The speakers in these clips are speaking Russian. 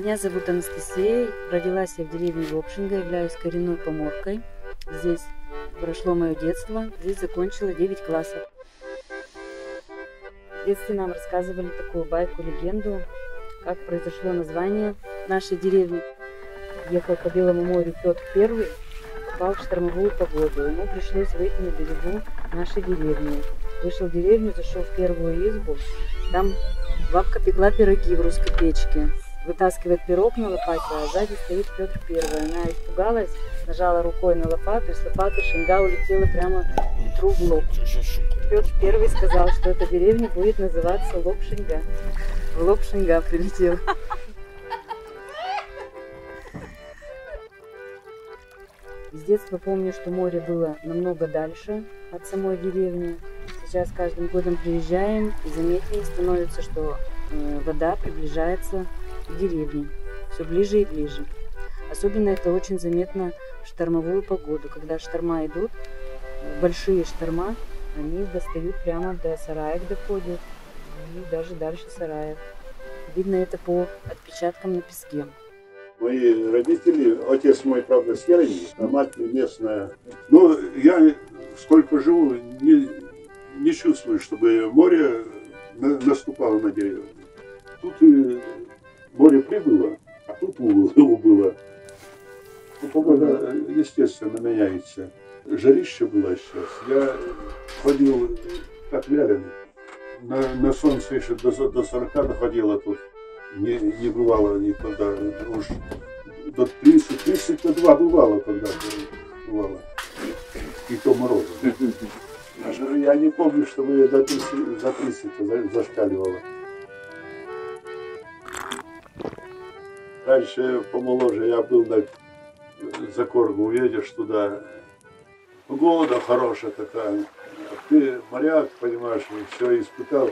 Меня зовут Анастасия, родилась я в деревне Лопшинга, являюсь коренной поморкой. Здесь прошло мое детство, здесь закончила 9 классов. В детстве нам рассказывали такую байку, легенду, как произошло название нашей деревни. Ехал по Белому морю Петр I, попал в штормовую погоду. Ему пришлось выйти на берегу нашей деревни. Вышел в деревню, зашел в первую избу. Там бабка пекла пироги в русской печке. Вытаскивает пирог на лопате, а сзади стоит Петр I. Она испугалась, нажала рукой на лопату, и с лопаты шинга улетела прямо Петру в лоб. Петр I сказал, что эта деревня будет называться Лопшинга. В Лопшинга прилетел. С детства помню, что море было намного дальше от самой деревни. Сейчас каждым годом приезжаем, и заметнее становится, что вода приближается к деревне все ближе и ближе. Особенно это очень заметно в штормовую погоду. Когда шторма идут, большие шторма, они достают прямо до сараев, доходят, и даже дальше сараев. Видно это по отпечаткам на песке. Мои родители, отец мой, правда, с Яйни, а мать местная. Но я сколько живу, не чувствую, чтобы море наступало на деревню. Тут и море прибыло, а тут убыло. Погода, естественно, меняется. Жарище было сейчас. Я ходил как вяленый. На солнце еще до 40 доходило тут. Не бывало никогда. Уж до 32 бывало когда-то. Бывало. И то морозом. Даже я не помню, чтобы за 30 зашкаливало. Раньше помоложе я был за Коргу, уедешь туда. Погода хорошая такая. Ты моряк, понимаешь, все испытал,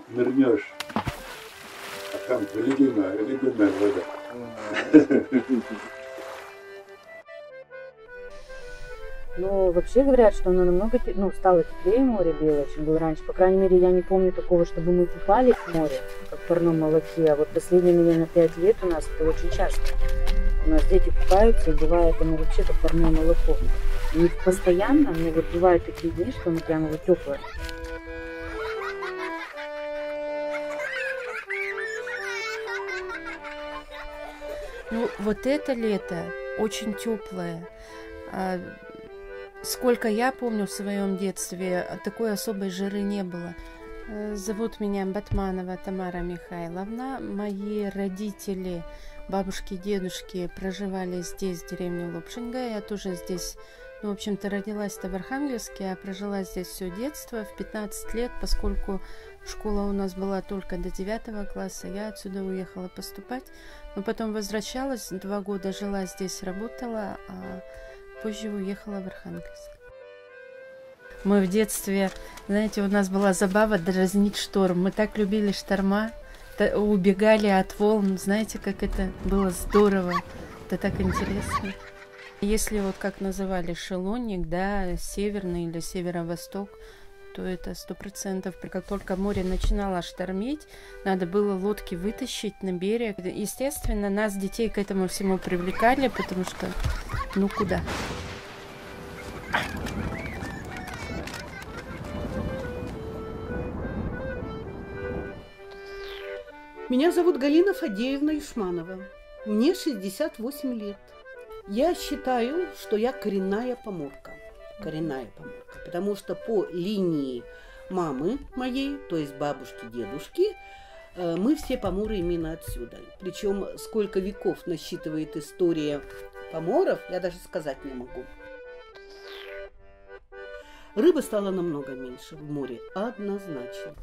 нырнешь. А там ледяная вода. Ну, вообще говорят, что оно намного стало теплее море белое, чем было раньше. По крайней мере, я не помню такого, чтобы мы купались в море, как в парном молоке. А вот последние, наверное, 5 лет у нас это очень часто. У нас дети купаются, и бывает оно вообще как парное молоко. Не постоянно, но вот бывают такие дни, что оно прямо вот теплое. Ну, вот это лето очень теплое. Сколько я помню в своем детстве, такой особой жары не было. Зовут меня Батманова Тамара Михайловна. Мои родители, бабушки, дедушки проживали здесь, в деревне Лопшинга. Я тоже здесь, в общем-то, родилась-то в Архангельске, а прожила здесь все детство. В 15 лет, поскольку школа у нас была только до 9 класса, я отсюда уехала поступать. Но потом возвращалась, 2 года жила здесь, работала, а позже уехала в Архангельск. Мы в детстве, знаете, у нас была забава дразнить шторм. Мы так любили шторма, убегали от волн. Знаете, как это было здорово. Это так интересно. Если вот как называли шелонник, да, северный или северо-восток, то это 100%. Как только море начинало штормить, надо было лодки вытащить на берег. Естественно, нас, детей, к этому всему привлекали, потому что, ну куда? Меня зовут Галина Фадеевна Ишманова. Мне 68 лет. Я считаю, что я коренная поморка. Коренная поморка. Потому что по линии мамы моей, то есть бабушки, дедушки, мы все поморы именно отсюда. Причем сколько веков насчитывает история поморов, я даже сказать не могу. Рыбы стало намного меньше в море, однозначно.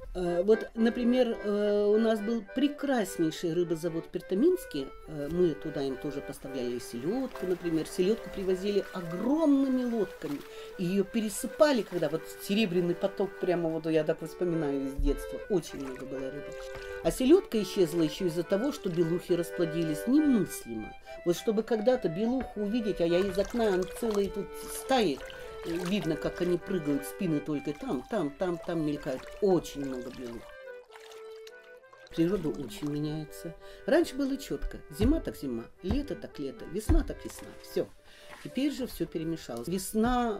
Вот, например, у нас был прекраснейший рыбозавод Пертаминский. Мы туда им тоже поставляли селедку, например. Селедку привозили огромными лодками. И ее пересыпали, когда вот серебряный поток прямо вот, я так вспоминаю из детства. Очень много было рыбы. А селедка исчезла еще из-за того, что белухи расплодились немыслимо. Вот чтобы когда-то белуху увидеть, а я из окна целые тут стаи, видно, как они прыгают, спины только там мелькают. Очень много белух. Природа очень меняется. Раньше было четко. Зима так зима, лето так лето, весна так весна. Все. Теперь же все перемешалось. Весна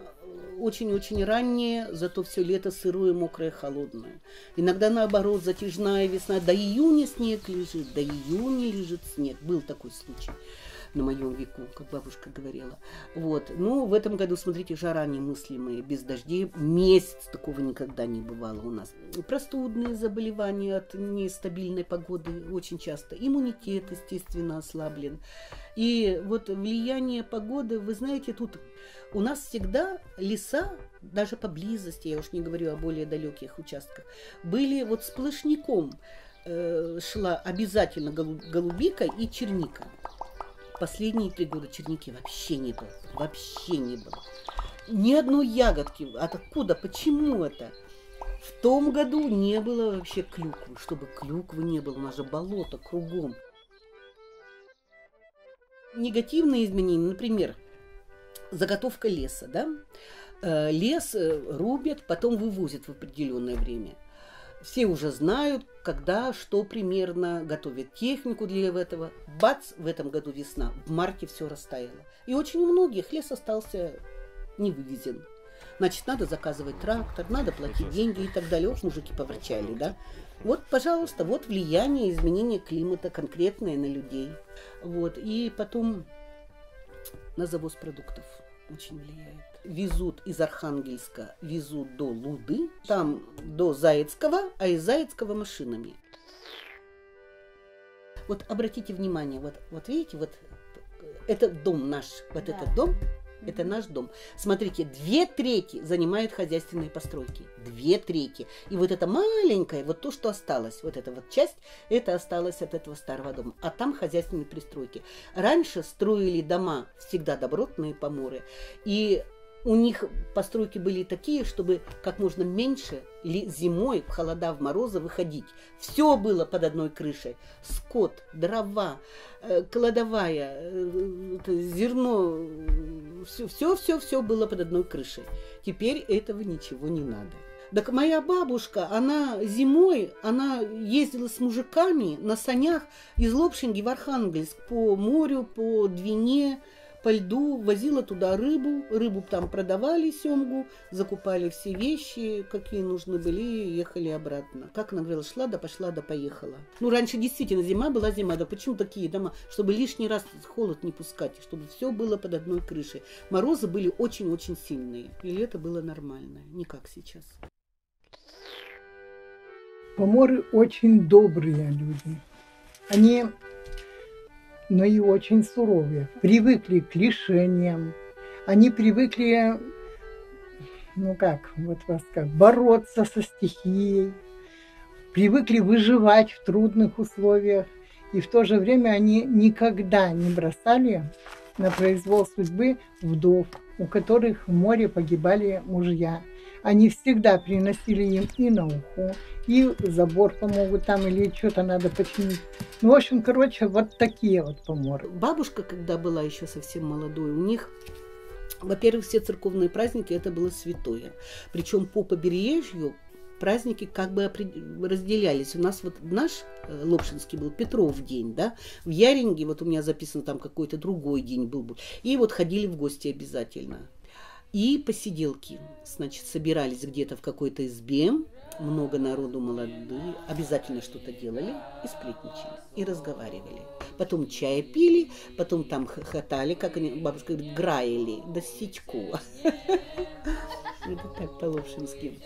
очень-очень ранняя, зато все лето сырое, мокрое, холодное. Иногда наоборот, затяжная весна. До июня снег лежит, до июня лежит снег. Был такой случай на моем веку, как бабушка говорила. Вот. Ну, в этом году, смотрите, жара немыслимая, без дождей. Месяц такого никогда не бывало у нас. Простудные заболевания от нестабильной погоды очень часто. Иммунитет, естественно, ослаблен. И вот влияние погоды, вы знаете, тут у нас всегда леса, даже поблизости, я уж не говорю о более далеких участках, были вот сплошняком. Шла обязательно голубика и черника. Последние 3 года черники вообще не было. Вообще не было. Ни одной ягодки. Откуда? Почему это? В том году не было вообще клюквы. Чтобы клюквы не было, у нас же болото кругом. Негативные изменения, например, заготовка леса, да? Лес рубят, потом вывозят в определенное время. Все уже знают, когда, что примерно, готовят технику для этого. Бац, в этом году весна, в марте все растаяло. И очень у многих лес остался не вывезен. Значит, надо заказывать трактор, надо платить деньги и так далее. Уж мужики поворчали, да? Вот, пожалуйста, вот влияние изменения климата конкретное на людей. Вот, и потом на завоз продуктов очень влияет. Везут из Архангельска, везут до Луды, там до Заяцкого, а из Заяцкого машинами. Вот обратите внимание, вот видите, вот этот дом наш, вот да. Этот дом, это наш дом. Смотрите, 2/3 занимают хозяйственные постройки. 2/3. И вот это маленькое, вот то, что осталось, вот эта вот часть, это осталось от этого старого дома. А там хозяйственные пристройки. Раньше строили дома всегда добротные поморы. И у них постройки были такие, чтобы как можно меньше зимой в холода, в морозы выходить. Все было под одной крышей. Скот, дрова, кладовая, зерно, все было под одной крышей. Теперь этого ничего не надо. Так моя бабушка, она зимой, она ездила с мужиками на санях из Лопшинги в Архангельск по морю, по Двине, по льду, возила туда рыбу там продавали, семгу, закупали все вещи, какие нужны были, и ехали обратно. Как она говорила, шла да пошла да поехала. Ну, раньше действительно зима была зима, да почему такие дома? Чтобы лишний раз холод не пускать, чтобы все было под одной крышей. Морозы были очень-очень сильные, и лето было нормальное, не как сейчас. Поморы очень добрые люди. Они... но и очень суровые. Привыкли к лишениям. Они привыкли, бороться со стихией. Привыкли выживать в трудных условиях. И в то же время они никогда не бросали на произвол судьбы вдов, у которых в море погибали мужья. Они всегда приносили им и на уху, и забор помогут там, или что-то надо починить. Ну, в общем, вот такие вот поморы. Бабушка, когда была еще совсем молодой, у них, во-первых, все церковные праздники это было святое. Причем по побережью праздники как бы разделялись. У нас вот наш Лопшинский был Петров день, да, в Яринге, вот у меня записано там какой-то другой день был. И вот ходили в гости обязательно. И посиделки, значит, собирались где-то в какой-то избе, много народу молодые, обязательно что-то делали и сплетничали, и разговаривали. Потом чай пили, потом там хохотали, как они, бабушка говорит, граили до сетьку. Это так по-лопшински.